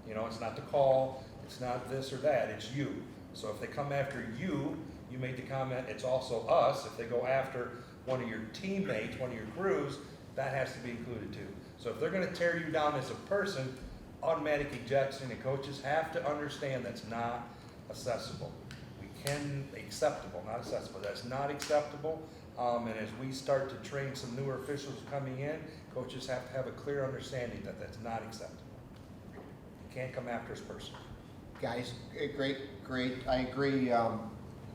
You know, it's not the call. It's not this or that. It's you. So if they come after you, you made the comment, it's also us. If they go after one of your teammates, one of your crews, that has to be included too. So if they're going to tear you down as a person, automatic ejection, and coaches have to understand that's not accessible. Acceptable, not accessible. That's not acceptable. And as we start to train some newer officials coming in, coaches have to have a clear understanding that that's not acceptable. You can't come after us personally. Guys, great, I agree,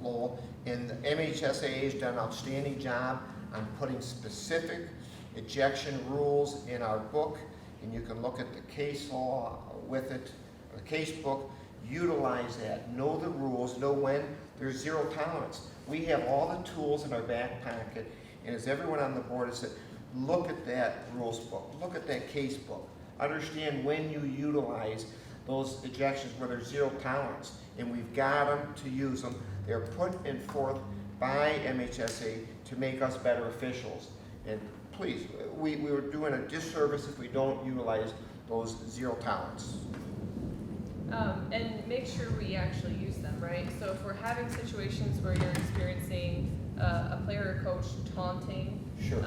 Lowell. And the MHSAA has done an outstanding job on putting specific ejection rules in our book. And you can look at the case law with it, the case book, utilize that, know the rules, know when there's zero tolerance. We have all the tools in our back pocket, and as everyone on the board has said, look at that rules book, look at that case book, understand when you utilize those ejections where there's zero tolerance, and we've got them to use them. They're put in forth by MHSAA to make us better officials. And please, we were doing a disservice if we don't utilize those zero tolerance. And make sure we actually use them, right? So if we're having situations where you're experiencing a player or coach taunting, Sure.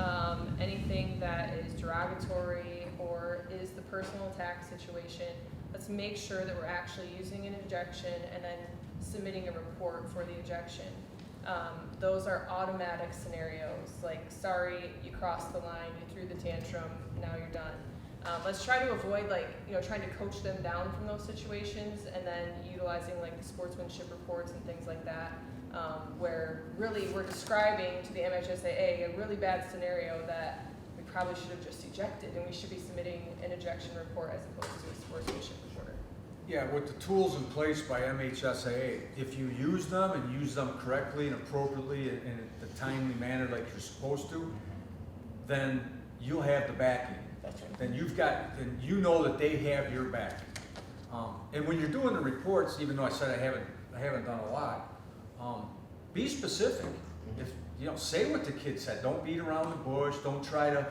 anything that is derogatory or is the personal attack situation, let's make sure that we're actually using an ejection and then submitting a report for the ejection. Those are automatic scenarios, like, sorry, you crossed the line, you threw the tantrum, now you're done. Let's try to avoid, like, trying to coach them down from those situations and then utilizing like the sportsmanship reports and things like that, where really we're describing to the MHSAA a really bad scenario that we probably should have just ejected, and we should be submitting an ejection report as opposed to a sportsmanship report. Yeah, with the tools in place by MHSAA, if you use them and use them correctly and appropriately and in the timely manner like you're supposed to, then you'll have the backing. That's right. Then you know that they have your back. And when you're doing the reports, even though I said I haven't done a lot, be specific. If say what the kid said. Don't beat around the bush. Don't try to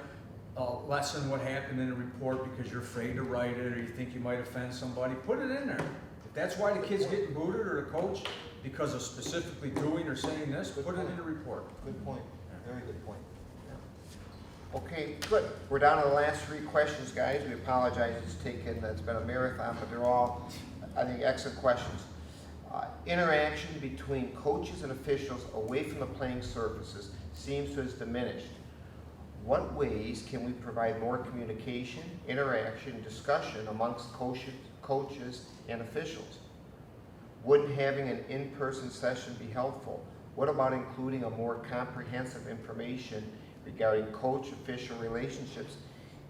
lessen what happened in a report because you're afraid to write it or you think you might offend somebody. Put it in there. If that's why the kid's getting booted or the coach because of specifically doing or saying this, put it in the report. Good point, very good point. Yeah. Okay, good. We're down to the last 3 questions, guys. We apologize, it's been a marathon, but they're all, I think, excellent questions. Interaction between coaches and officials away from the playing surfaces seems to have diminished. What ways can we provide more communication, interaction, discussion amongst coaches and officials? Wouldn't having an in-person session be helpful? What about including a more comprehensive information regarding coach-official relationships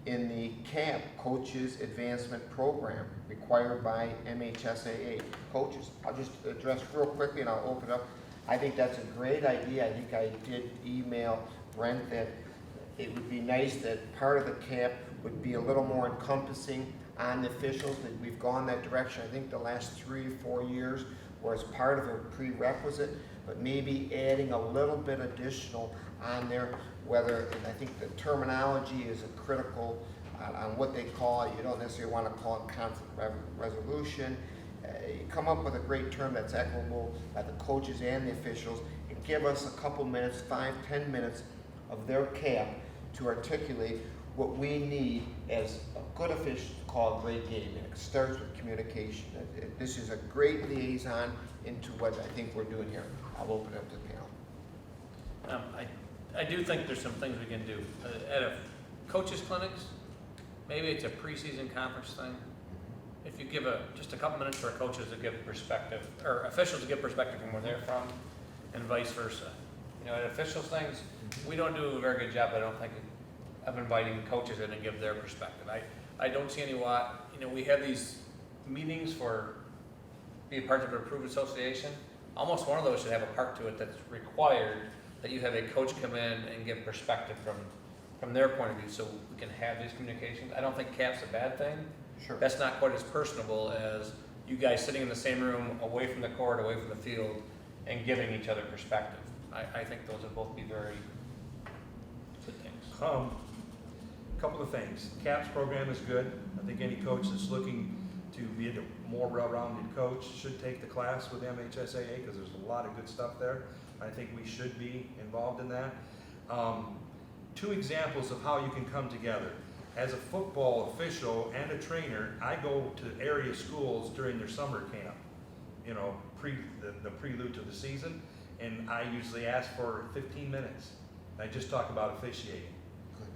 in the CAP, Coaches Advancement Program, required by MHSAA? Coaches, I'll just address real quickly and I'll open up. I think that's a great idea. I think I did email Brent that it would be nice that part of the CAP would be a little more encompassing on the officials, that we've gone that direction. I think the last 3 or 4 years was part of a prerequisite, but maybe adding a little bit additional on there, whether, and I think the terminology is a critical on what they call it. You don't necessarily want to call it conflict resolution. You come up with a great term that's equitable by the coaches and the officials, and give us a couple minutes, 5-10 minutes of their CAP to articulate what we need as a good official to call a great game. And it starts with communication. This is a great liaison into what I think we're doing here. I'll open it up to the panel. I do think there's some things we can do. At a coaches clinics, maybe it's a preseason conference thing. If you give just a couple minutes for coaches to give perspective, or officials to give perspective from where they're from, and vice versa. At officials things, we don't do a very good job, I don't think, of inviting coaches in and give their perspective. I don't see any we have these meetings for be a part of an approved association. Almost one of those should have a part to it that's required, that you have a coach come in and give perspective from their point of view, so we can have these communications. I don't think CAP's a bad thing. Sure. That's not quite as personable as you guys sitting in the same room, away from the court, away from the field, and giving each other perspective. I think those would both be very good things. Couple of things. CAPS program is good. I think any coach that's looking to be a more well-rounded coach should take the class with MHSAA, because there's a lot of good stuff there. I think we should be involved in that. 2 examples of how you can come together. As a football official and a trainer, I go to area schools during their summer camp, the prelude to the season, and I usually ask for 15 minutes. I just talk about officiating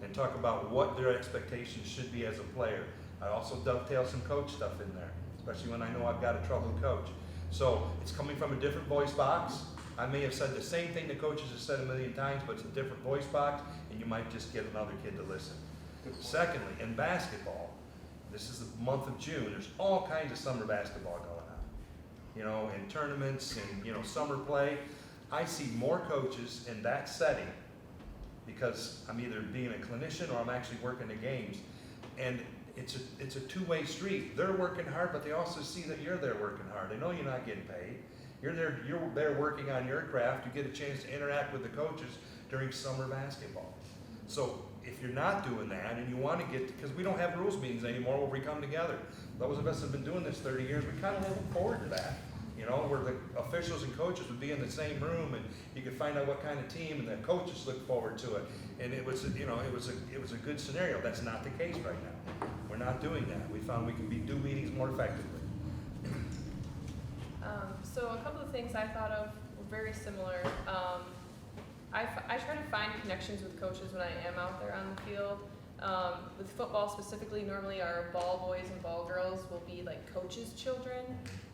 and talk about what their expectations should be as a player. I also dovetail some coach stuff in there. especially when I know I've got a troubled coach. So it's coming from a different voice box. I may have said the same thing the coaches have said a million times, but it's a different voice box, and you might just get another kid to listen. Secondly, in basketball, this is the month of June, there's all kinds of summer basketball going on. You know, in tournaments and, you know, summer play. I see more coaches in that setting because I'm either being a clinician or I'm actually working the games. And it's a two-way street. They're working hard, but they also see that you're there working hard. They know you're not getting paid. You're there working on your craft. You get a chance to interact with the coaches during summer basketball. So if you're not doing that and you want to get, because we don't have rules meetings anymore where we come together. Those of us that have been doing this 30 years, we kind of look forward to that. You know, where the officials and coaches would be in the same room and you could find out what kind of team, and the coaches look forward to it. And it was, you know, it was a good scenario. That's not the case right now. We're not doing that. We found we can do meetings more effectively. So a couple of things I thought of were very similar. I try to find connections with coaches when I am out there on the field. With football specifically, normally our ball boys and ball girls will be like coaches' children.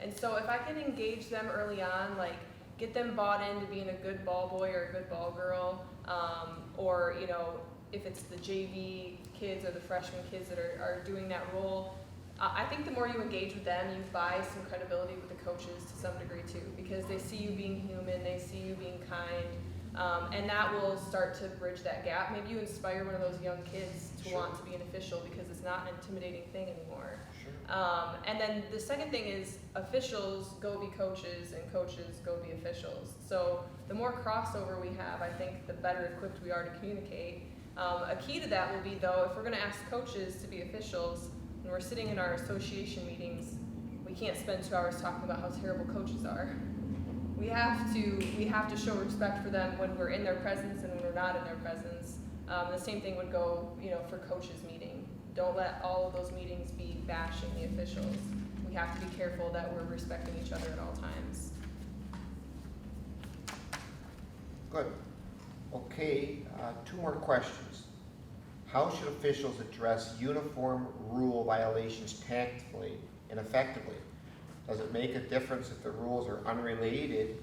And so if I can engage them early on, like get them bought into being a good ball boy or a good ball girl, or, you know, if it's the JV kids or the freshman kids that are doing that role, I think the more you engage with them, you buy some credibility with the coaches to some degree too, because they see you being human, they see you being kind, and that will start to bridge that gap. Maybe you inspire one of those young kids to want to be an official because it's not an intimidating thing anymore. And then the second thing is officials go be coaches and coaches go be officials. So the more crossover we have, I think the better equipped we are to communicate. A key to that will be, though, if we're going to ask coaches to be officials, when we're sitting in our association meetings, we can't spend 2 hours talking about how terrible coaches are. We have to show respect for them when we're in their presence and when we're not in their presence. The same thing would go, you know, for coaches meeting. Don't let all of those meetings be bashing the officials. We have to be careful that we're respecting each other at all times. Good. Okay, 2 more questions. How should officials address uniform rule violations tactfully and effectively? Does it make a difference if the rules are unrelated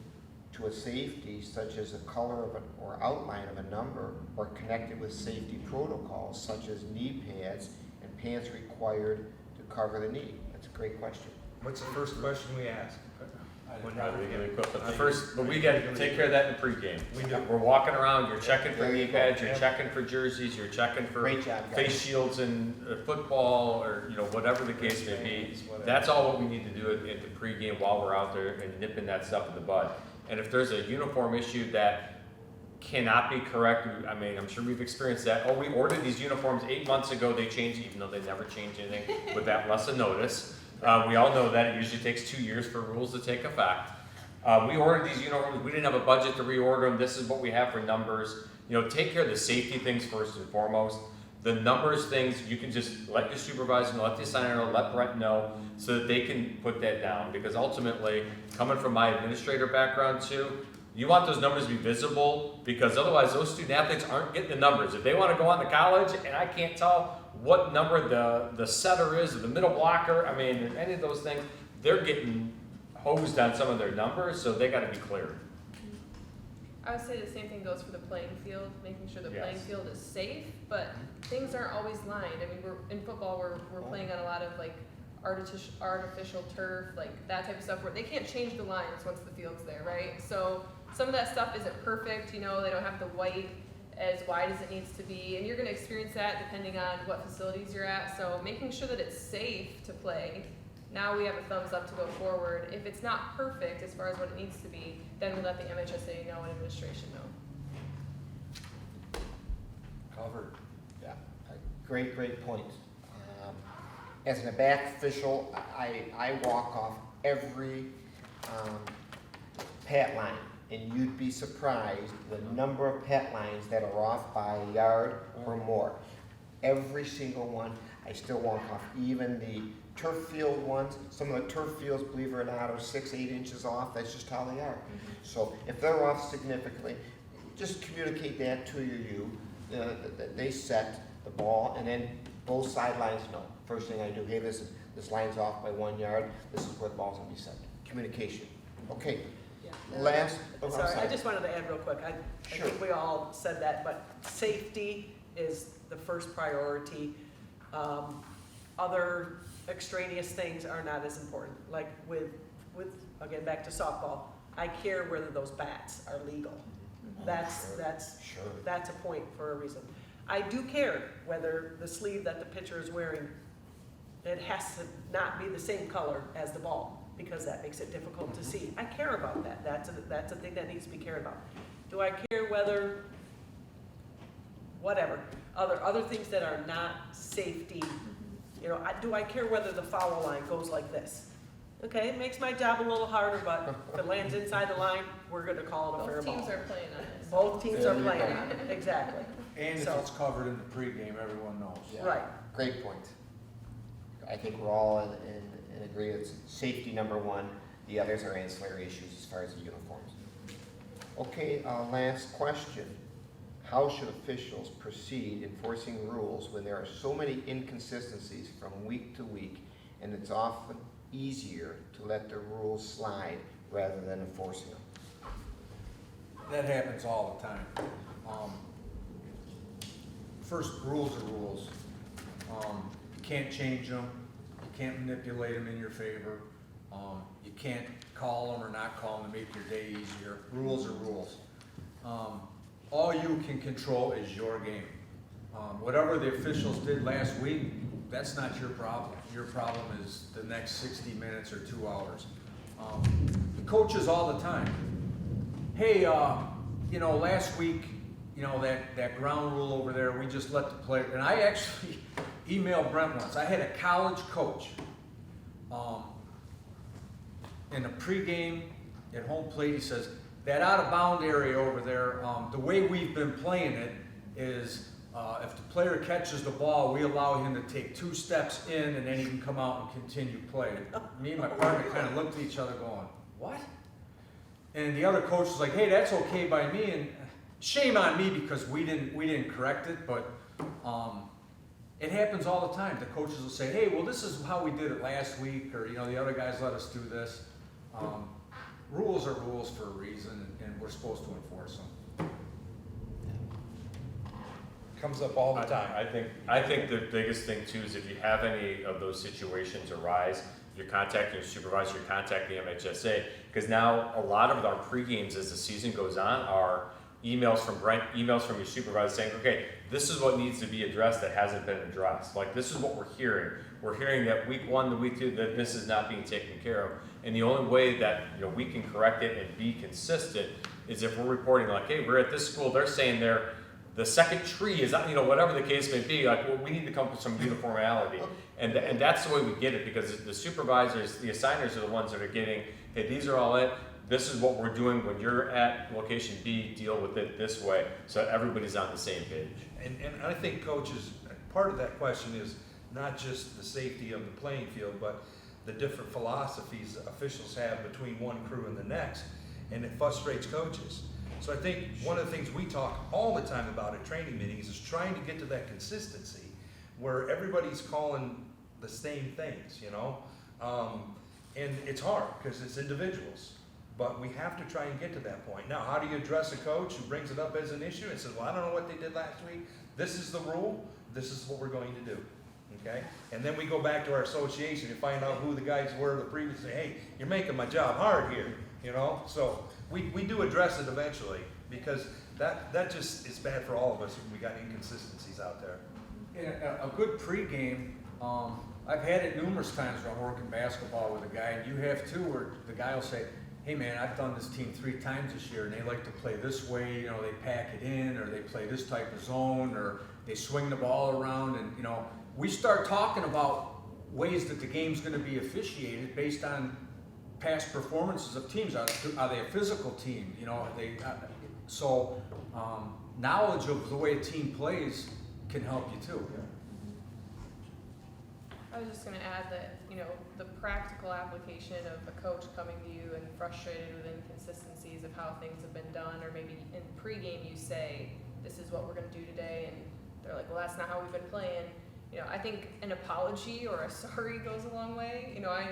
to a safety, such as the color of or outline of a number, or connected with safety protocols, such as knee pads and pants required to cover the knee? That's a great question. What's the first question we ask? But we gotta take care of that in the pregame. We do. We're walking around, you're checking for There knee you go. pads, you're Yep. checking for jerseys, you're checking for Great job, guys. face shields in football, or, you know, whatever the case may be. That's all what we need to do at the pregame while we're out there and nipping that stuff in the bud. And if there's a uniform issue that cannot be corrected, I mean, I'm sure we've experienced that. Oh, we ordered these uniforms 8 months ago, they changed, even though they never change anything with that lesson notice. We all know that it usually takes 2 years for rules to take effect. We ordered these uniforms, we didn't have a budget to reorder them, this is what we have for numbers. You know, take care of the safety things first and foremost. The numbers things, you can just let your supervisor know, let the assigner know, let Brent know, so that they can put that down. Because ultimately, coming from my administrator background too, you want those numbers to be visible, because otherwise those student athletes aren't getting the numbers. If they want to go on to college and I can't tell what number the setter is, or the middle blocker, I mean, any of those things, they're getting hosed on some of their numbers, so they got to be clear. I would say the same thing goes for the playing field, making sure the Yes. playing field is safe, but things aren't always lined. I mean, in football, we're playing on a lot of like artificial turf, like that type of stuff, where they can't change the lines once the field's there, right? So some of that stuff isn't perfect, you know, they don't have the white as wide as it needs to be, and you're going to experience that depending on what facilities you're at. So making sure that it's safe to play. Now we have a thumbs up to go forward. If it's not perfect as far as what it needs to be, then we let the MHSAA know and administration know. Covered. Yeah, great point. As an back official, I walk off every pat line, and you'd be surprised the number of pat lines that are off by a yard or more. Every single one, I still walk off, even the turf field ones. Some of the turf fields, believe it or not, are 6-8 inches off. That's just how they are. So if they're off significantly, just communicate that to you. They set the ball, and then both sidelines know. First thing I do, hey, this line's off by 1 yard, this is where the ball's gonna be set. Communication. Okay, Yeah. last, I'm Sorry, I just wanted to add real quick, I Sure. think we all said that, but safety is the first priority. Other extraneous things are not as important, like with, again, back to softball, I care whether those bats are legal. That's Sure. that's a point for a reason. I do care whether the sleeve that the pitcher is wearing, it has to not be the same color as the ball, because that makes it difficult to see. I care about that. That's a thing that needs to be cared about. Do I care whether, whatever, other things that are not safety, you know, do I care whether the foul line goes like this? Okay, it makes my job a little harder, but if it lands inside the line, we're gonna call it a fair Both ball. teams are playing on this. Both teams There are you playing go. on it, exactly. And if So- it's covered in the pregame, everyone knows. Yeah. Right. Great point. I think we're all in agreement. Safety number one. The others are ancillary issues as far as the uniforms. Okay, last question. How should officials proceed enforcing rules when there are so many inconsistencies from week to week, and it's often easier to let the rules slide rather than enforcing them? That happens all the time. First, rules are rules. You can't change them, you can't manipulate them in your favor. You can't call them or not call them to make your day easier. Rules are rules. All you can control is your game. Whatever the officials did last week, that's not your problem. Your problem is the next 60 minutes or 2 hours. The coaches all the time, hey, you know, last week, you know, that ground rule over there, we just let the player, and I actually emailed Brent once. I had a college coach in a pregame at home plate. He says, that out of bound area over there, the way we've been playing it is if the player catches the ball, we allow him to take 2 steps in and then he can come out and continue playing. Me and my partner kind of looked at each other going, what? And the other coach was like, hey, that's okay by me, and shame on me because we didn't correct it, but it happens all the time. The coaches will say, hey, well, this is how we did it last week, or, you know, the other guys let us do this. Rules are rules for a reason, and we're supposed to enforce them. Comes up all the time. I think the biggest thing too is if you have any of those situations arise, you're contacting your supervisor, you're contacting MHSAA, because now a lot of our pre-games as the season goes on are emails from Brent, emails from your supervisor saying, okay, this is what needs to be addressed that hasn't been addressed. Like, this is what we're hearing. We're hearing that week 1 to week 2 that this is not being taken care of. And the only way that, you know, we can correct it and be consistent is if we're reporting like, hey, we're at this school, they're saying the second tree is, you know, whatever the case may be, like, well, we need to come up with some uniformity. And that's the way we get it, because the supervisors, the assigners are the ones that are getting, hey, these are all it, this is what we're doing when you're at location B, deal with it this way, so everybody's on the same page. And I think coaches, part of that question is not just the safety of the playing field, but the different philosophies officials have between one crew and the next, and it frustrates coaches. So I think one of the things we talk all the time about at training meetings is trying to get to that consistency where everybody's calling the same things, you know? And it's hard because it's individuals, but we have to try and get to that point. Now, how do you address a coach who brings it up as an issue and says, well, I don't know what they did last week. This is the rule. This is what we're going to do. Okay? And then we go back to our association and find out who the guys were the previous day. Hey, you're making my job hard here, you know? So we do address it eventually, because that just is bad for all of us when we got inconsistencies out there. Yeah, a good pregame, I've had it numerous times when I'm working basketball with a guy, and you have too, where the guy will say, hey man, I've done this team 3 times this year, and they like to play this way, you know, they pack it in, or they play this type of zone, or they swing the ball around, and, you know, we start talking about ways that the game's gonna be officiated based on past performances of teams. Are they a physical team? You know, knowledge of the way a team plays can help you too. I was just gonna add that, you know, the practical application of a coach coming to you and frustrated with inconsistencies of how things have been done, or maybe in pregame you say, this is what we're gonna do today, and they're like, well, that's not how we've been playing. I think an apology or a sorry goes a long way. I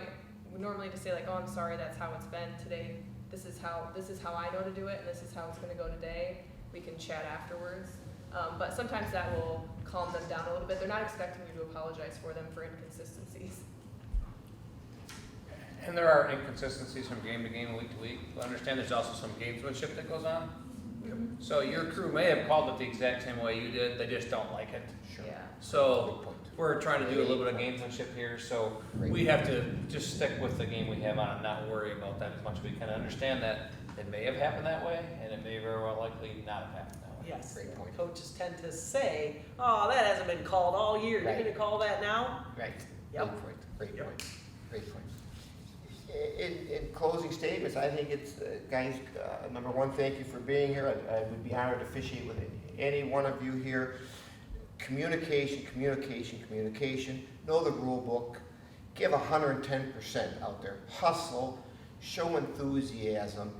would normally just say like, oh, I'm sorry, that's how it's been today. This is how I know to do it, and this is how it's going to go today. We can chat afterwards. But sometimes that will calm them down a little bit. They're not expecting you to apologize for them for inconsistencies. And there are inconsistencies from game to game, week to week. I understand there's also some gamesmanship that goes on. So your crew may have called it the exact same way you did, they just don't like it. Yeah. So we're trying to do a little bit of gamesmanship here, so we have to just stick with the game we have on and not worry about that as much as we can. Understand that it may have happened that way, and it may very well likely not have happened that way. Yes, Great point. coaches tend to say, oh, that hasn't been called all year, you're Right. gonna call that now? Right. Yep. Great point, great Yep. point, great point. In closing statements, I think it's, guys, number one, thank you for being here. I would be honored to officiate with any one of you here. Communication, communication, communication. Know the rule book. Give 110% out there. Hustle. Show enthusiasm.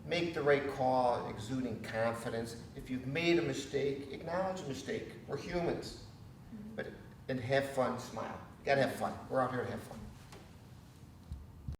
Make the right call, exuding confidence. If you've made a mistake, acknowledge a mistake. We're humans. And have fun, smile. You gotta have fun. We're out here to have fun.